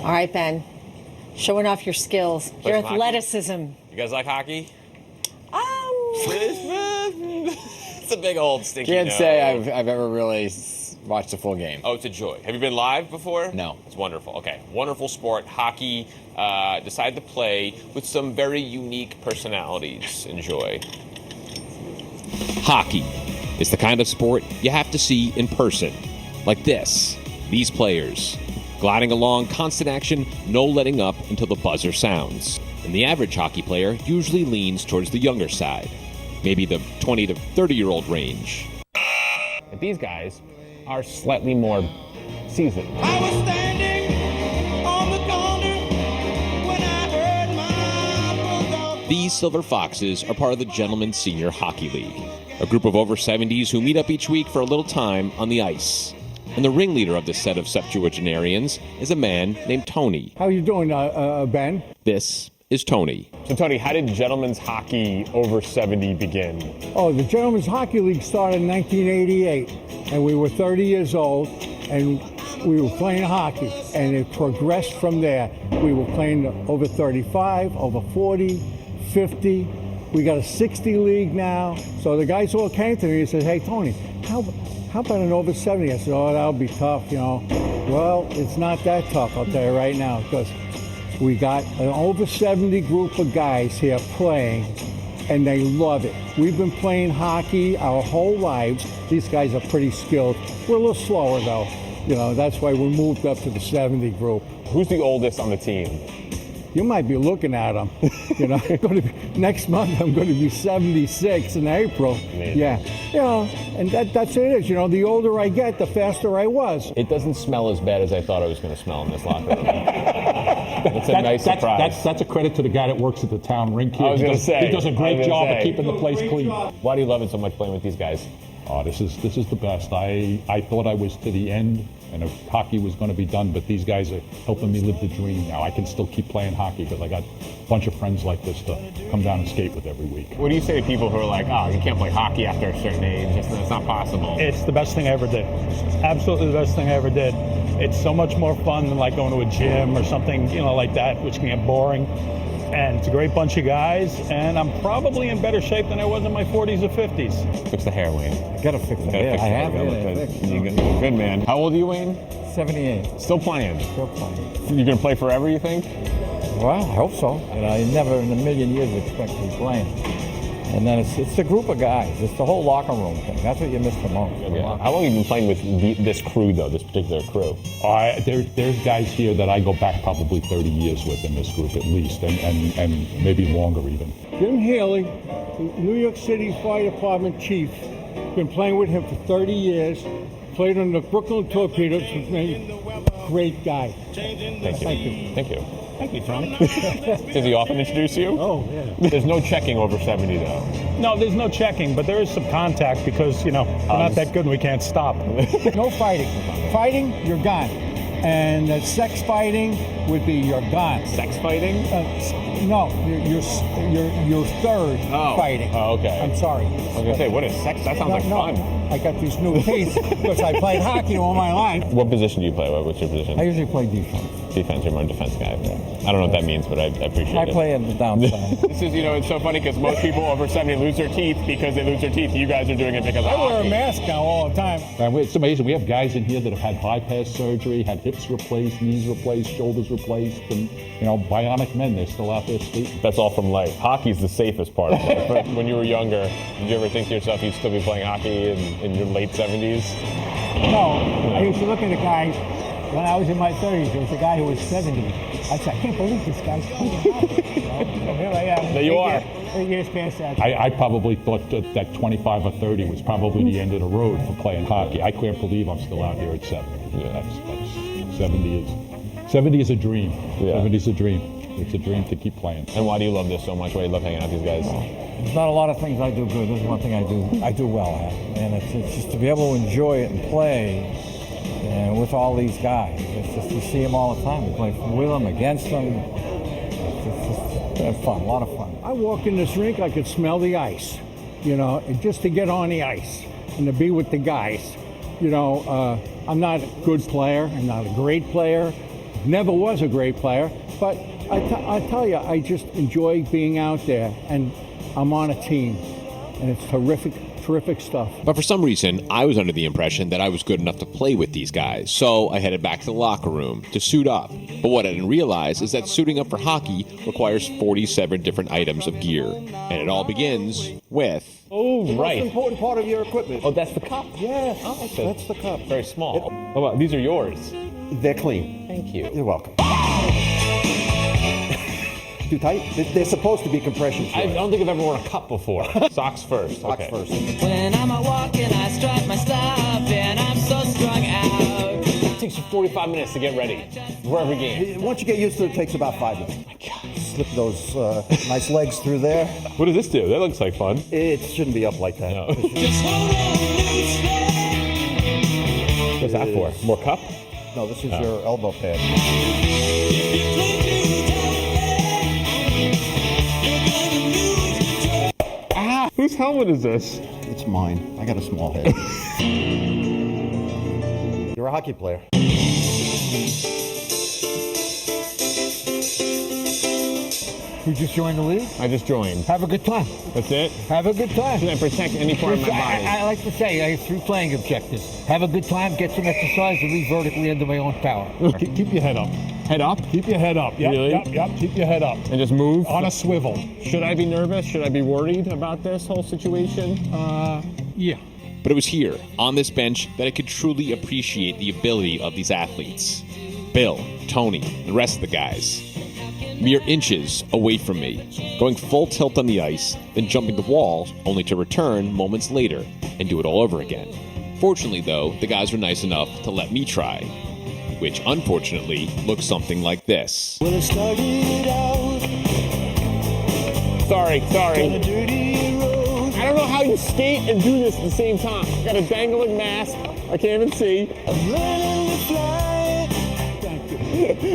All right, Ben. Showing off your skills, your athleticism. You guys like hockey? It's a big old stinky Can't no. say I've ever really watched a full game. Oh, it's a joy. Have you been live before? No. It's wonderful. Okay, wonderful sport. Hockey. Decided to play with some very unique personalities. Enjoy. Hockey is the kind of sport you have to see in person. Like this. These players. Gliding along, constant action, no letting up until the buzzer sounds. And the average hockey player usually leans towards the younger side. Maybe the 20 to 30-year-old range. But these guys are slightly more seasoned. I was standing on the corner when I heard my bulldog. These Silver Foxes are part of the Gentlemen's Senior Hockey League, a group of over 70s who meet up each week for a little time on the ice. And the ringleader of this set of septuagenarians is a man named Tony. How you doing, Ben? This is Tony. So, Tony, how did Gentlemen's Hockey over 70 begin? Oh, the Gentlemen's Hockey League started in 1988, and we were 30 years old, and we were playing hockey, and it progressed from there. We were playing over 35, over 40, 50. We got a 60 league now. So the guys all came to me and said, hey, Tony, how about an over 70? I said, oh, that'll be tough, you know. Well, it's not that tough, I'll tell you right now, because we got an over 70 group of guys here playing, and they love it. We've been playing hockey our whole lives. These guys are pretty skilled. We're a little slower, though. You know, that's why we moved up to the 70 group. Who's the oldest on the team? You might be looking at them. You know, next month I'm going to be 76 in April. Amazing. Yeah. You know, and that's it is. You know, the older I get, the faster I was. It doesn't smell as bad as I thought it was going to smell in this locker room. It's a nice surprise. That's a credit to the guy that works at the town rink here. I was going to say. He does a great job of keeping the place clean. Why do you love it so much playing with these guys? Oh, this is the best. I thought I was to the end, and if hockey was going to be done, but these guys are helping me live the dream now. I can still keep playing hockey because I got a bunch of friends like this to come down and skate with every week. What do you say to people who are like, oh, you can't play hockey after a certain age? It's not possible. It's the best thing I ever did. Absolutely the best thing I ever did. It's so much more fun than like going to a gym or something, you know, like that, which can get boring. And it's a great bunch of guys, and I'm probably in better shape than I was in my 40s or 50s. Fix the hair, Wayne. I got to fix the hair. I have it. Good, man. How old are you, Wayne? 78. Still playing? Still playing. You're going to play forever, you think? Well, I hope so. You know, you never in a million years expect to be playing. And then it's a group of guys. It's the whole locker room thing. That's what you miss the most. Yeah. How long have you been playing with this crew, though, this particular crew? There's guys here that I go back probably 30 years with in this group at least, and maybe longer even. Jim Haley, New York City Fire Department chief. Been playing with him for 30 years. Played on the Brooklyn Torpedoes. Great guy. Thank you. Thank you, Tony. Does he often introduce you? Oh, yeah. There's no checking over 70, though. No, there's no checking, but there is some contact because, you know, we're not that good and we can't stop. No fighting. Fighting, you're gone. And sex fighting would be you're gone. Sex fighting? No, you're third fighting. Oh, okay. I'm sorry. I was going to say, what is sex? That sounds like fun. I got these new teeth because I played hockey all my life. What position do you play? What's your position? I usually play defense. Defense, you're more a defense guy. I don't know what that means, but I appreciate it. I play in the downside. This is, it's so funny because most people over 70 lose their teeth because they lose their teeth. You guys are doing it because of hockey. I wear a mask now all the time. It's amazing. We have guys in here that have had bypass surgery, had hips replaced, knees replaced, shoulders replaced, and, bionic men. They're still out there skating. That's all from life. Hockey's the safest part of life. But when you were younger, did you ever think to yourself you'd still be playing hockey in your late 70s? No. I used to look at the guys. When I was in my 30s, there was a guy who was 70. I said, I can't believe this guy's playing hockey. So here I am. There you are. 8 years past that. I probably thought that 25 or 30 was probably the end of the road for playing hockey. I can't believe I'm still out here at 70. Yeah. That's 70 is a dream. Yeah. 70 is a dream. It's a dream to keep playing. And why do you love this so much? Why do you love hanging out with these guys? There's not a lot of things I do good. This is one thing I do well at. And it's just to be able to enjoy it and play and with all these guys. It's just you see them all the time. You play with them, against them. It's just fun, a lot of fun. I walk in this rink, I could smell the ice, and just to get on the ice and to be with the guys. I'm not a good player. I'm not a great player, Never was a great player, but I tell you, I just enjoy being out there, and I'm on a team, and it's terrific stuff. But for some reason, I was under the impression that I was good enough to play with these guys, so I headed back to the locker room to suit up. But what I didn't realize is that suiting up for hockey requires 47 different items of gear. And it all begins with... Oh, The right. most important part of your equipment. Oh, that's the cup. Yes, Oh, that's the cup. Very small. Oh, wow, these are yours. They're clean. Thank you. You're welcome. Too tight? They're supposed to be compression shorts. I don't think I've ever worn a cup before. Socks first. Socks Okay. first. When I'm out walking, I strut my stuff, and I'm so strung out. It takes you 45 minutes to get ready for every game. Once you get used to it, it takes about 5 minutes. Oh my God. Slip those nice legs through there. What does this do? That looks like fun. It shouldn't be up like that. No. What's that for? More cup? No, this is your elbow pad. Ah, whose helmet is this? It's mine. I got a small head. You're a hockey player. You just joined the league? I just joined. Have a good time. That's it? Have a good time. Can I protect any part of my body? I like to say, I have 3 playing objectives. Have a good time, get some exercise, and leave vertically under my own power. Keep your head up. Head up? Keep your head up. Yep, Really? yep. Keep your head up. And just move? On a swivel. Should I be nervous? Should I be worried about this whole situation? Yeah. But it was here, on this bench, that I could truly appreciate the ability of these athletes. Bill, Tony, the rest of the guys. Mere inches away from me, going full tilt on the ice, then jumping the wall, only to return moments later and do it all over again. Fortunately, though, the guys were nice enough to let me try, which unfortunately looks something like this. Well, it started out Sorry. on a dirty road. I don't know how you skate and do this at the same time. Got a dangling mask. I can't even see. I'm learning to fly.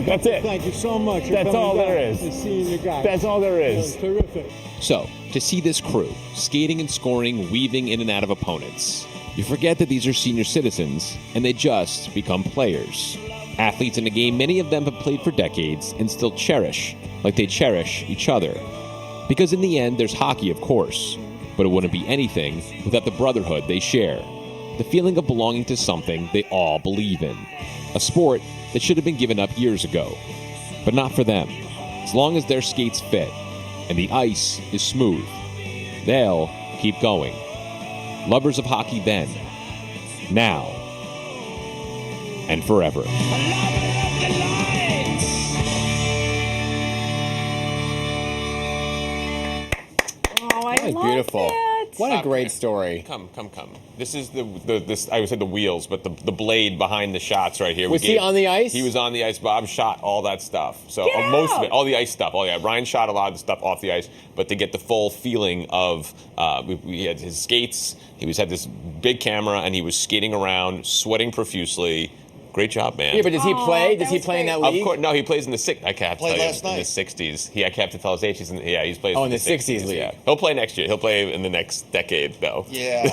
That's it. Thank you so much. That's all there is. Seeing you guys. That's all there is. Terrific. So, to see this crew, skating and scoring, weaving in and out of opponents, you forget that these are senior citizens, and they just become players. Athletes in a game many of them have played for decades and still cherish, like they cherish each other. Because in the end, there's hockey, of course, but it wouldn't be anything without the brotherhood they share. The feeling of belonging to something they all believe in. A sport that should have been given up years ago. But not for them. As long as their skates fit and the ice is smooth, they'll keep going. Lovers of hockey then, now, and forever. Oh, I love Beautiful. it. What a great story. Come. This is this. I would say the wheels, but the blade behind the shots right here. Was he on the ice? He was on the ice. Bob shot all that stuff. So Get most of out. it, all the ice stuff. Oh yeah, Ryan shot a lot of the stuff off the ice. But to get the full feeling of, we had his skates. He had this big camera, and he was skating around, sweating profusely. Great job, man. Yeah, but does he play? that Does he was play in great. that league? Of course, no. He plays in the I can't Played tell you, last in the night. 60s. I have to tell his age. He's played. Oh, in the 60s league. Yeah, he'll play next year. He'll play in the next decade, though. Yeah.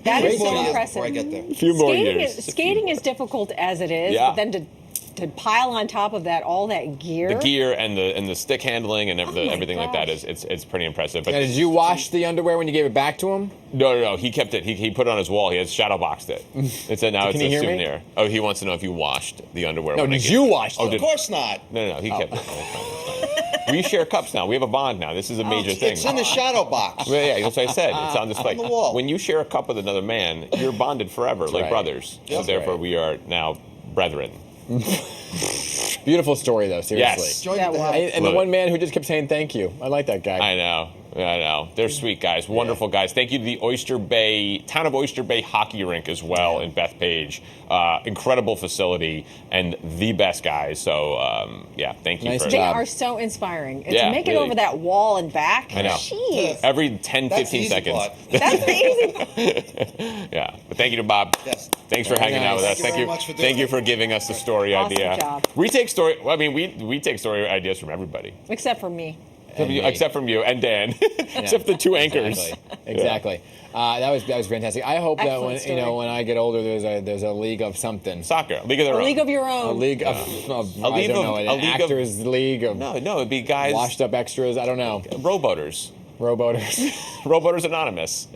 That is so Before impressive. I get there. A few more Skating years. skating is difficult as it is, Yeah. but then to pile on top of that all that gear. The gear and the stick handling and everything like that gosh. is it's pretty impressive. But Now, did you wash the underwear when you gave it back to him? no, he kept it. He put it on his wall. He has shadow boxed it. It said now Can it's he a hear me? souvenir. Oh, he wants to know if you washed the underwear. No, when I did gave you it. wash Oh, them? Of course not. No, he kept it. It's fine. We share cups now. We have a bond now. This is a major thing. It's in the shadow box. Well, yeah, that's what I said. It's on display. On the wall. When you share a cup with another man, you're bonded forever, like right. brothers. So That's therefore, right. we are now brethren. Beautiful story, though. Seriously. Yes. Join That the was. head. And the Love one it. man who just kept saying thank you. I like that guy. I know. They're sweet guys, wonderful guys. Thank you to the Town of Oyster Bay Hockey Rink as well in Bethpage. Incredible facility and the best guys. So, thank you Nice for They job. are so inspiring. And Yeah, to make it really. over that wall and back. I know. Jeez. every 10, That's 15 the easy seconds. part. That's the easy. Yeah. But thank you to Bob. Yes. Thanks for Very hanging out nice. with us. Thank you very much for doing Thank you it. for giving us the story Awesome idea. job. We take story. Well, I mean, we take story ideas from everybody. Except for me. Except from you and Dan. Except the two anchors. Exactly. That was fantastic. I hope that Excellent when story. when I get older, there's a league of something. Soccer. A league of their A own. league of your own. A league of I don't know, an actors league of No, it'd be guys. washed up extras. I don't know. Rowboaters. Rowboaters. Rowboaters Anonymous.